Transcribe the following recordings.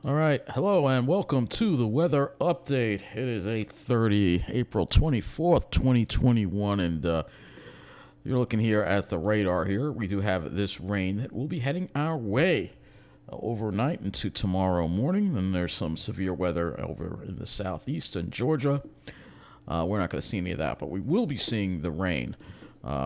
All right, hello and welcome to the weather update. It is 8:30, April 24th, 2021, and you're looking here at the radar here. We do have this rain that will be heading our way overnight into tomorrow morning. Then there's some severe weather over in the southeast and Georgia. We're not going to see any of that, but we will be seeing the rain.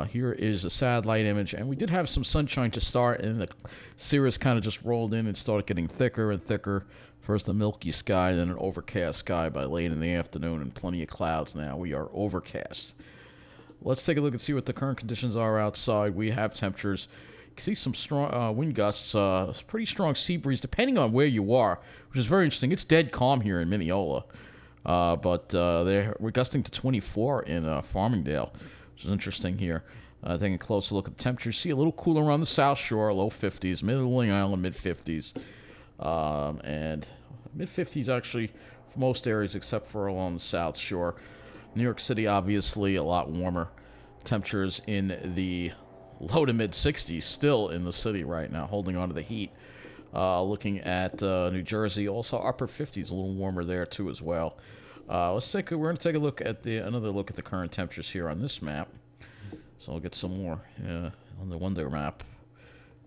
Here is a satellite image, and we did have some sunshine to start, and the cirrus kind of just rolled in and started getting thicker and thicker. First the milky sky, then an overcast sky by late in the afternoon, and plenty of clouds now. We are overcast. Let's take a look and see what the current conditions are outside. We have temperatures. You can see some strong wind gusts, pretty strong sea breeze, depending on where you are, which is very interesting. It's dead calm here in Mineola, but we're gusting to 24 in Farmingdale, which is interesting here. Taking a closer look at the temperatures, see a little cooler on the South Shore, low 50s, middle of Long Island, mid 50s, and mid 50s actually for most areas except for along the South Shore. New York City, obviously, a lot warmer. Temperatures in the low to mid 60s still in the city right now, holding on to the heat. Looking at New Jersey, also upper 50s, a little warmer there too as well. We're going to take a look at another look at the current temperatures here on this map. So I'll get some more on the Wonder map.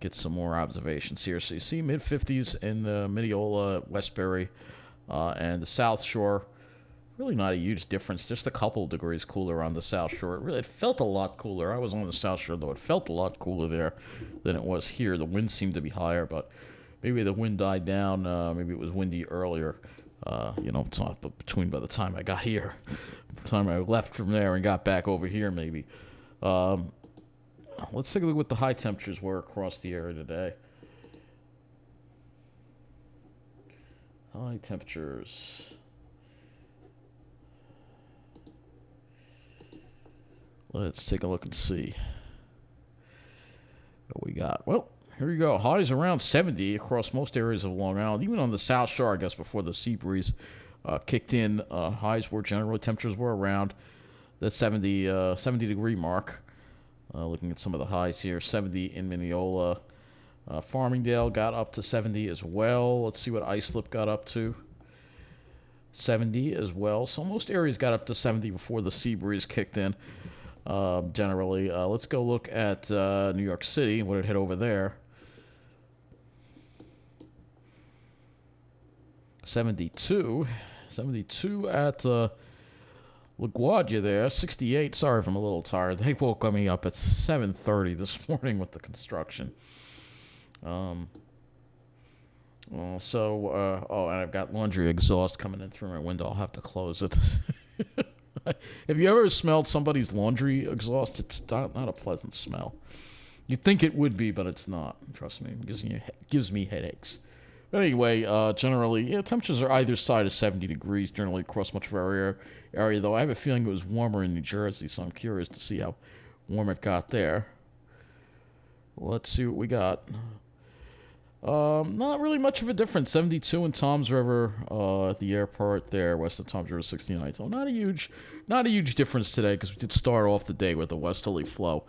Get some more observations here. So you see mid 50s in Mineola, Westbury, and the South Shore. Really not a huge difference. Just a couple degrees cooler on the South Shore. It felt a lot cooler. I was on the South Shore, though. It felt a lot cooler there than it was here. The wind seemed to be higher, but maybe the wind died down. Maybe it was windy earlier. It's not between by the time I got here. By the time I left from there and got back over here, maybe. Let's take a look at what the high temperatures were across the area today. High temperatures. Let's take a look and see what we got. Well, here you go. Highs around 70 across most areas of Long Island. Even on the South Shore, I guess, before the sea breeze kicked in, highs were generally, temperatures were around the 70 degree mark. Looking at some of the highs here, 70 in Mineola. Farmingdale got up to 70 as well. Let's see what Islip got up to. 70 as well. So most areas got up to 70 before the sea breeze kicked in. Generally, let's go look at New York City, what it hit over there. 72 at LaGuardia there. 68. Sorry if I'm a little tired. They woke me up at 7:30 this morning with the construction. And I've got laundry exhaust coming in through my window. I'll have to close it. Have you ever smelled somebody's laundry exhaust? It's not a pleasant smell. You'd think it would be, but it's not. Trust me. It gives me headaches. But anyway, generally, temperatures are either side of 70 degrees, generally across much of our area, though I have a feeling it was warmer in New Jersey, so I'm curious to see how warm it got there. Let's see what we got. Not really much of a difference. 72 in Toms River at the airport there, west of Toms River, 69. So not a huge difference today because we did start off the day with a westerly flow.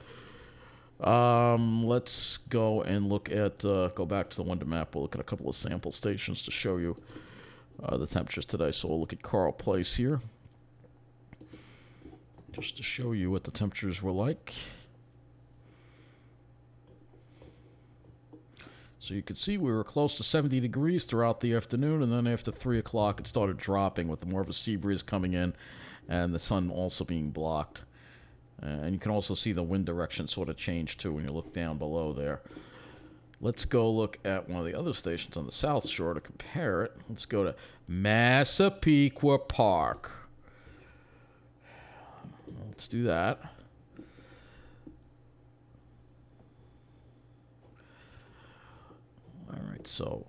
Let's go and go back to the Wonder map. We'll look at a couple of sample stations to show you the temperatures today. So we'll look at Carl Place here, just to show you what the temperatures were like. So you could see we were close to 70 degrees throughout the afternoon, and then after 3 o'clock it started dropping with more of a sea breeze coming in and the sun also being blocked. And you can also see the wind direction sort of change too when you look down below there. Let's go look at one of the other stations on the South Shore to compare it. Let's go to Massapequa Park. Let's do that. All right, so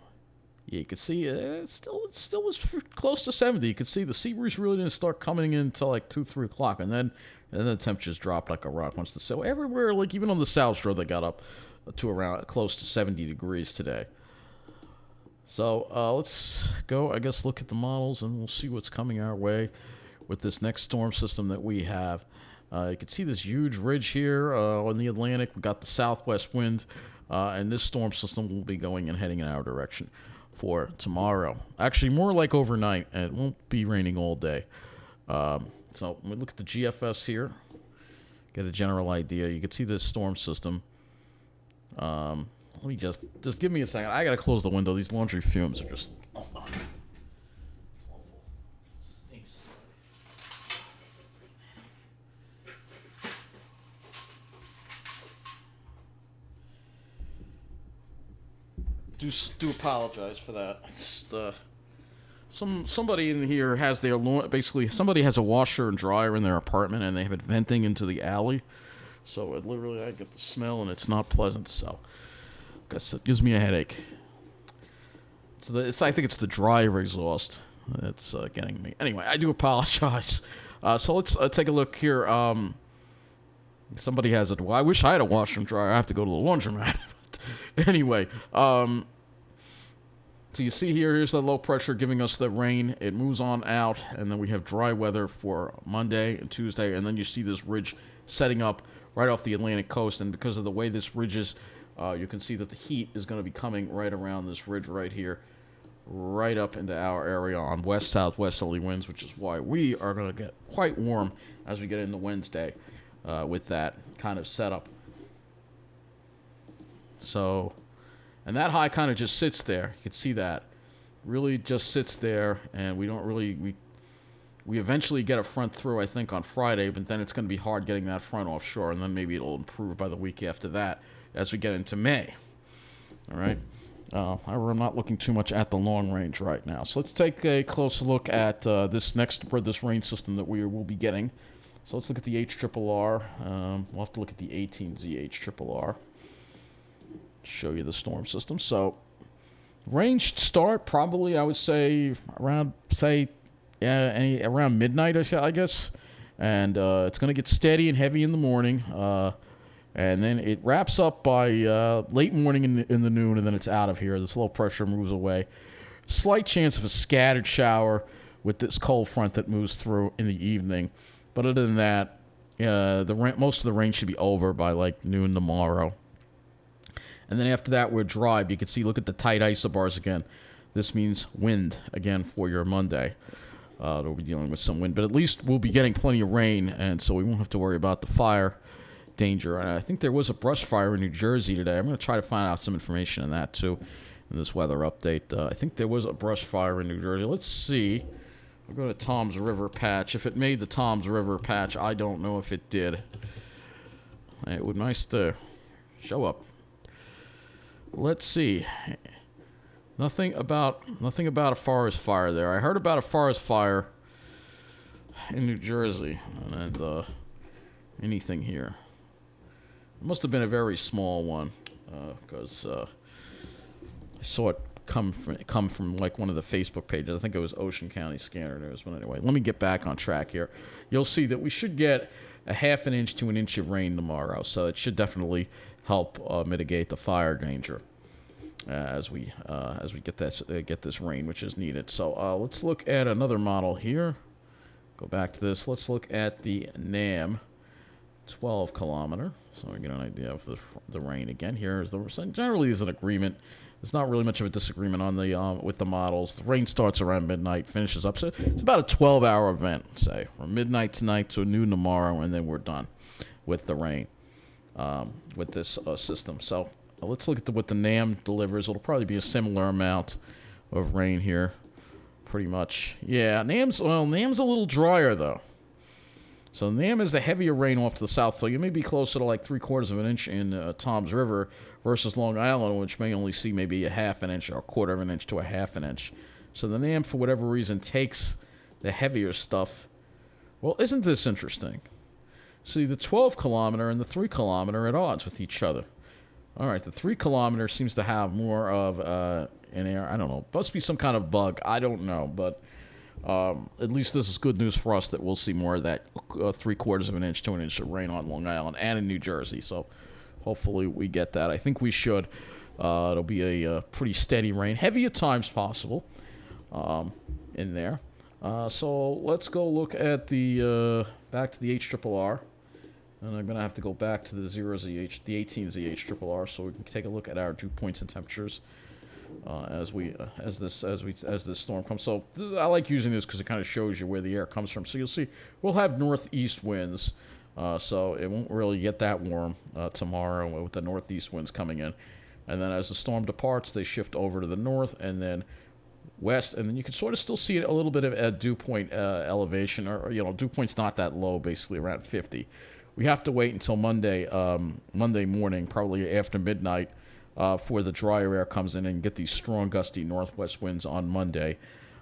yeah, you can see it still was close to 70. You can see the sea breeze really didn't start coming in until like 2-3 o'clock, and then the temperatures dropped like a rock once the so everywhere, like even on the South Shore, they got up to around close to 70 degrees today. So let's go, I guess, look at the models, and we'll see what's coming our way with this next storm system that we have. You can see this huge ridge here on the Atlantic. We got the southwest wind, and this storm system will be going and heading in our direction for tomorrow. Actually, more like overnight, and it won't be raining all day. So when we look at the GFS here, get a general idea. You can see this storm system. Let me just give me a second. I gotta close the window. These laundry fumes are just stinks. Do apologize for that. It's somebody in here has their basically somebody has a washer and dryer in their apartment and they have it venting into the alley, so it literally I get the smell and it's not pleasant. So I guess it gives me a headache. So I think it's the dryer exhaust that's getting me. Anyway, I do apologize. So let's take a look here. Somebody has it. Well, I wish I had a washer and dryer. I have to go to the laundromat. Anyway, so you see here's the low pressure giving us the rain. It moves on out, and then we have dry weather for Monday and Tuesday, and then you see this ridge setting up right off the Atlantic coast, and because of the way this ridge is, you can see that the heat is going to be coming right around this ridge right here, right up into our area on west-southwesterly winds, which is why we are going to get quite warm as we get into Wednesday with that kind of setup. So, and that high kind of just sits there. You can see that. Really just sits there, and we don't really, we eventually get a front through, I think, on Friday, but then it's going to be hard getting that front offshore, and then maybe it'll improve by the week after that as we get into May. All right? However, I'm not looking too much at the long range right now. So let's take a closer look at this rain system that we will be getting. So let's look at the HRRR. We'll have to look at the 18Z HRRR. Show you the storm system. So range start probably I would say around around midnight, I guess, and it's going to get steady and heavy in the morning, and then it wraps up by late morning in the noon, and then it's out of here. This low pressure moves away. Slight chance of a scattered shower with this cold front that moves through in the evening, but other than that, most of the rain should be over by like noon tomorrow. And then after that, we're dry. But you can see, look at the tight isobars again. This means wind again for your Monday. We'll be dealing with some wind, but at least we'll be getting plenty of rain, and so we won't have to worry about the fire danger. And I think there was a brush fire in New Jersey today. I'm going to try to find out some information on that too in this weather update. I think there was a brush fire in New Jersey. Let's see. We'll go to Tom's River patch. If it made the Tom's River patch, I don't know if it did. It would be nice to show up. Let's see. Nothing about a forest fire there. I heard about a forest fire in New Jersey, and anything here. It must have been a very small one, because I saw it come from like one of the Facebook pages. I think it was Ocean County Scanner News. But anyway, let me get back on track here. You'll see that we should get a half an inch to an inch of rain tomorrow, so it should definitely help mitigate the fire danger as we get this rain, which is needed. So let's look at another model here. Go back to this. Let's look at the NAM 12 kilometer. So we get an idea of the rain again. Here is generally is an agreement. There's not really much of a disagreement on the with the models. The rain starts around midnight, finishes up. So it's about a 12-hour event, say, from midnight tonight to noon tomorrow, and then we're done with the rain. With this system. So let's look at what the NAM delivers. It'll probably be a similar amount of rain here, pretty much. Yeah, NAM's a little drier though. So NAM is the heavier rain off to the south, so you may be closer to like 3/4 of an inch in Tom's River versus Long Island, which may only see maybe a half an inch or 1/4 of an inch to a half an inch. So the NAM, for whatever reason, takes the heavier stuff. Well, isn't this interesting? See, the 12 kilometer and the 3 kilometer are at odds with each other. All right, the 3 kilometer seems to have more of an air. I don't know. Must be some kind of bug. I don't know. But at least this is good news for us that we'll see more of that 3/4 of an inch to an inch of rain on Long Island and in New Jersey. So hopefully we get that. I think we should. It'll be a pretty steady rain. Heavy at times possible in there. So let's go look at the back to the HRRR. And I'm going to have to go back to the 0ZH, the 18ZH RRR, so we can take a look at our dew points and temperatures as this storm comes. So I like using this because it kind of shows you where the air comes from. So you'll see we'll have northeast winds, so it won't really get that warm tomorrow with the northeast winds coming in. And then as the storm departs, they shift over to the north and then west, and then you can sort of still see a little bit of a dew point elevation, or dew point's not that low, basically around 50. We have to wait until Monday morning, probably after midnight, for the drier air comes in and get these strong gusty northwest winds on Monday,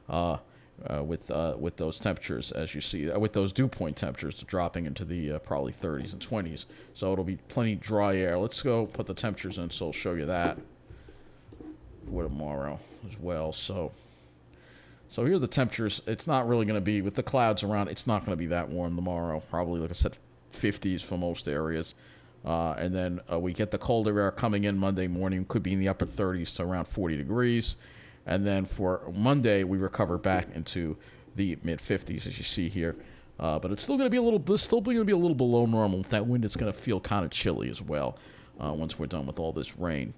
with those temperatures, as you see, with those dew point temperatures dropping into the probably 30s and 20s. So it'll be plenty dry air. Let's go put the temperatures in, so I'll show you that for tomorrow as well. So here are the temperatures. It's not really going to be, with the clouds around, it's not going to be that warm tomorrow. Probably, like I said, 50s for most areas. And then we get the colder air coming in Monday morning. Could be in the upper 30s to around 40 degrees. And then for Monday, we recover back into the mid 50s, as you see here. But it's still going to be a little below normal. With that wind, it's going to feel kind of chilly as well once we're done with all this rain.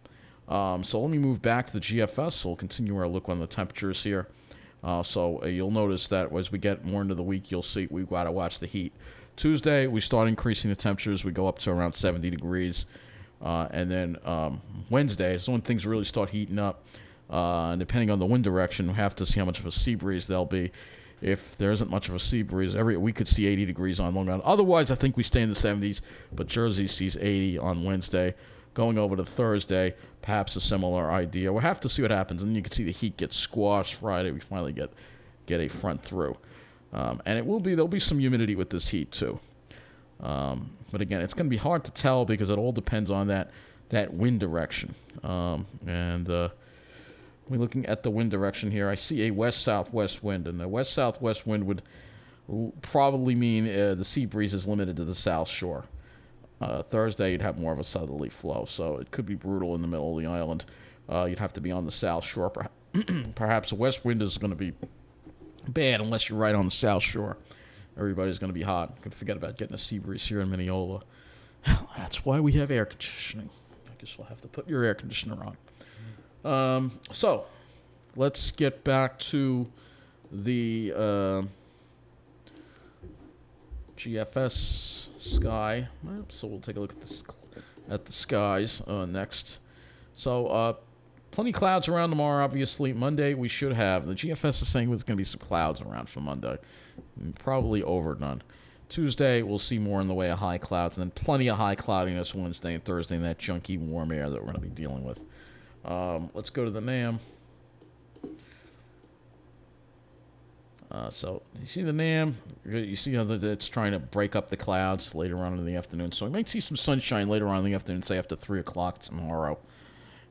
So let me move back to the GFS. So we'll continue our look on the temperatures here. So you'll notice that as we get more into the week, you'll see we've got to watch the heat. Tuesday, we start increasing the temperatures. We go up to around 70 degrees. And then Wednesday is when things really start heating up. And depending on the wind direction, we have to see how much of a sea breeze there'll be. If there isn't much of a sea breeze, we could see 80 degrees on Long Island. Otherwise, I think we stay in the 70s, but Jersey sees 80 on Wednesday. Going over to Thursday, perhaps a similar idea. We'll have to see what happens, and you can see the heat get squashed Friday. We finally get a front through. And there'll be some humidity with this heat too. But again, it's going to be hard to tell because it all depends on that wind direction. We're looking at the wind direction here. I see a west-southwest wind, and the west-southwest wind would probably mean the sea breeze is limited to the south shore. Thursday, you'd have more of a southerly flow, so it could be brutal in the middle of the island. You'd have to be on the south shore. Perhaps the west wind is going to be bad unless you're right on the south shore. Everybody's going to be hot. You can forget about getting a sea breeze here in Mineola. That's why we have air conditioning. I guess we'll have to put your air conditioner on. So let's get back to the GFS sky. So we'll take a look at the skies next. So plenty of clouds around tomorrow, obviously. Monday we should have. The GFS is saying there's going to be some clouds around for Monday. Probably over none. Tuesday we'll see more in the way of high clouds, and then plenty of high cloudiness Wednesday and Thursday in that junky warm air that we're going to be dealing with. Let's go to the NAM. So you see the NAM, you see how it's trying to break up the clouds later on in the afternoon. So we might see some sunshine later on in the afternoon, say after 3 o'clock tomorrow.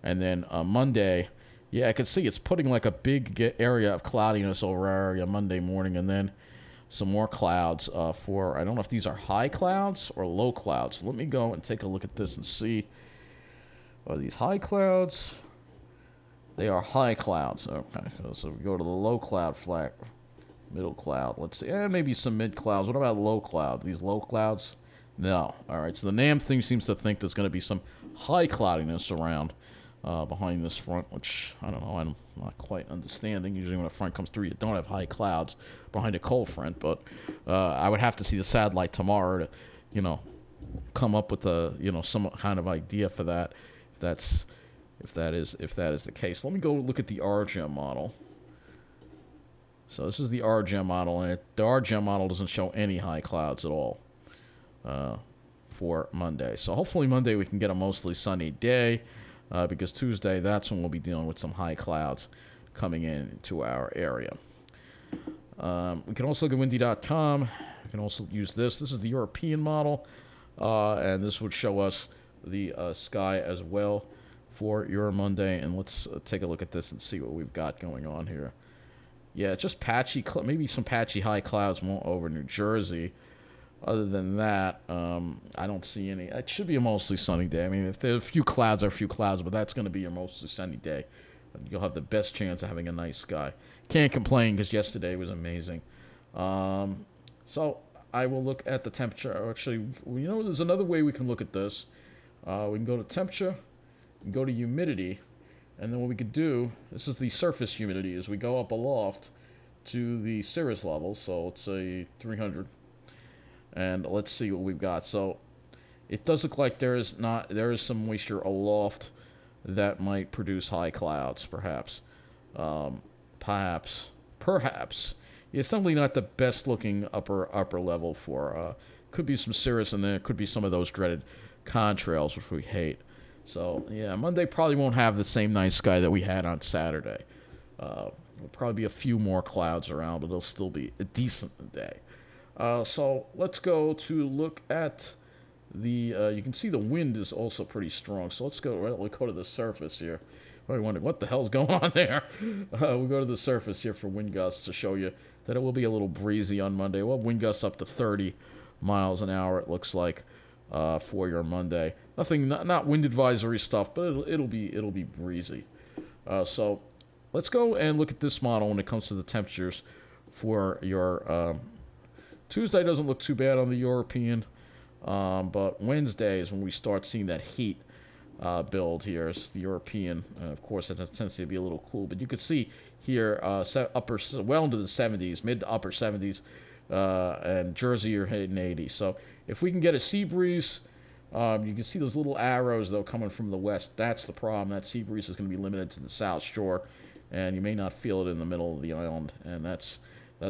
And then Monday, yeah, I can see it's putting like a big area of cloudiness over our area Monday morning, and then some more clouds for, I don't know if these are high clouds or low clouds. Let me go and take a look at this and see. Are these high clouds? They are high clouds. Okay, so we go to the low cloud flag. Middle cloud. Let's see. Maybe some mid clouds. What about low cloud? These low clouds? No. All right, so the NAM thing seems to think there's going to be some high cloudiness around behind this front, which, I don't know, I'm not quite understanding. Usually when a front comes through, you don't have high clouds behind a cold front, but I would have to see the satellite tomorrow to, come up with some kind of idea for that. If that is the case. Let me go look at the RGEM model. So this is the RGEM model, and the RGEM model doesn't show any high clouds at all for Monday. So hopefully Monday we can get a mostly sunny day, because Tuesday, that's when we'll be dealing with some high clouds coming into our area. We can also look at windy.com. We can also use this. This is the European model, and this would show us the sky as well for your Monday. And let's take a look at this and see what we've got going on here. Yeah, it's just patchy, maybe some patchy high clouds over New Jersey. Other than that, I don't see any. It should be a mostly sunny day. I mean, if there's a few clouds, but that's going to be a mostly sunny day. You'll have the best chance of having a nice sky. Can't complain because yesterday was amazing. So I will look at the temperature. Actually, there's another way we can look at this. We can go to temperature, and go to humidity, And then what we could do, this is the surface humidity, as we go up aloft to the cirrus level, so let's say 300, and let's see what we've got. So it does look like there is some moisture aloft that might produce high clouds, perhaps. Perhaps. It's definitely not the best looking upper level for, could be some cirrus, and there could be some of those dreaded contrails, which we hate. So, yeah, Monday probably won't have the same nice sky that we had on Saturday. There'll probably be a few more clouds around, but it'll still be a decent day. So, let's go to look at the, you can see the wind is also pretty strong. So, let's go to the surface here. I wonder what the hell's going on there. We'll go to the surface here for wind gusts to show you that it will be a little breezy on Monday. Well, wind gusts up to 30 miles an hour, it looks like, for your Monday. Nothing, not wind advisory stuff, but it'll be breezy. So let's go and look at this model when it comes to the temperatures for your Tuesday. Doesn't look too bad on the European, but Wednesday is when we start seeing that heat build here. It's the European. Of course, it has a tendency to be a little cool, but you can see here well into the 70s, mid to upper 70s, and Jersey you're hitting 80. So if we can get a sea breeze, you can see those little arrows, though, coming from the west. That's the problem. That sea breeze is going to be limited to the south shore, and you may not feel it in the middle of the island, and that's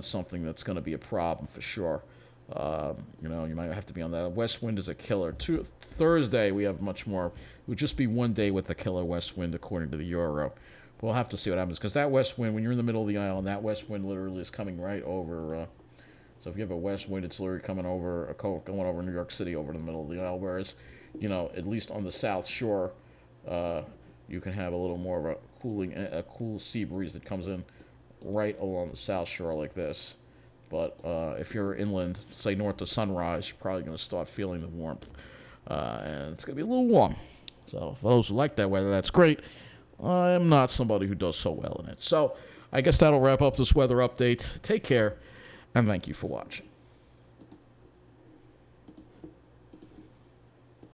something that's going to be a problem for sure. You might have to be on that. West wind is a killer. Thursday, we have much more. It would just be one day with the killer west wind, according to the Euro. We'll have to see what happens, because that west wind, when you're in the middle of the island, that west wind literally is coming right over. So if you have a west wind, it's literally going over New York City, over the middle of the island. Whereas, at least on the south shore, you can have a little more of a cool sea breeze that comes in right along the south shore like this. But if you're inland, say north of Sunrise, you're probably going to start feeling the warmth. And it's going to be a little warm. So for those who like that weather, that's great. I am not somebody who does so well in it. So I guess that'll wrap up this weather update. Take care, and thank you for watching.